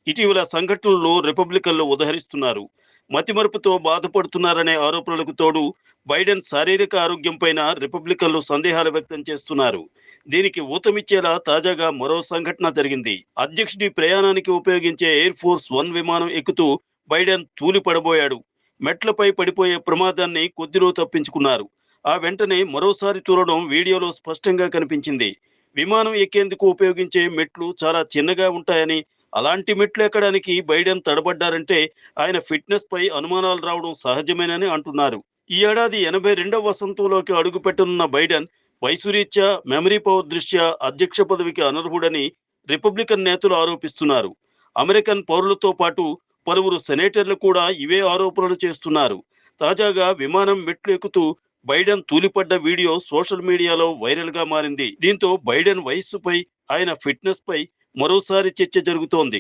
ఇటీవల సంఘటనలు రిపబ్లికన్లు ఉదహరిస్తున్నారు. మతిమరుపుతో బాధపడుతున్నారనే ఆరోపణలకు తోడు బైడెన్ శారీరక ఆరోగ్యంపైన రిపబ్లికన్లు సందేహాలు వ్యక్తం చేస్తున్నారు. దీనికి ఊతమిచ్చేలా తాజాగా మరో సంఘటన జరిగింది. అధ్యక్షుడి ప్రయాణానికి ఉపయోగించే ఎయిర్ ఫోర్స్ వన్ విమానం ఎక్కుతూ బైడెన్ తూలి పడబోయాడు. మెట్లపై పడిపోయే ప్రమాదాన్ని కొద్దిలో తప్పించుకున్నారు. ఆ వెంటనే మరోసారి తూలడం వీడియోలో స్పష్టంగా కనిపించింది. విమానం ఎక్కేందుకు ఉపయోగించే మెట్లు చాలా చిన్నగా ఉంటాయని, అలాంటి మెట్లు ఎక్కడానికి బైడెన్ తడబడ్డారంటే ఆయన ఫిట్నెస్ పై అనుమానాలు రావడం సహజమేనని అంటున్నారు. ఈ ఏడాది 82వ వసంతంలోకి అడుగుపెట్టనున్న బైడెన్ వయసు రీత్యా, మెమరీ పవర్ దృష్ట్యా అధ్యక్ష పదవికి అనర్హుడని రిపబ్లికన్ నేతలు ఆరోపిస్తున్నారు. అమెరికన్ పౌరులతో పాటు పలువురు సెనేటర్లు కూడా ఇవే ఆరోపణలు చేస్తున్నారు. తాజాగా విమానం మెట్లు ఎక్కుతూ బైడెన్ తూలిపడ్డ వీడియో సోషల్ మీడియాలో వైరల్ గా మారింది. దీంతో బైడెన్ వయస్సుపై, ఆయన ఫిట్నెస్ పై మరోసారి చర్చ జరుగుతోంది.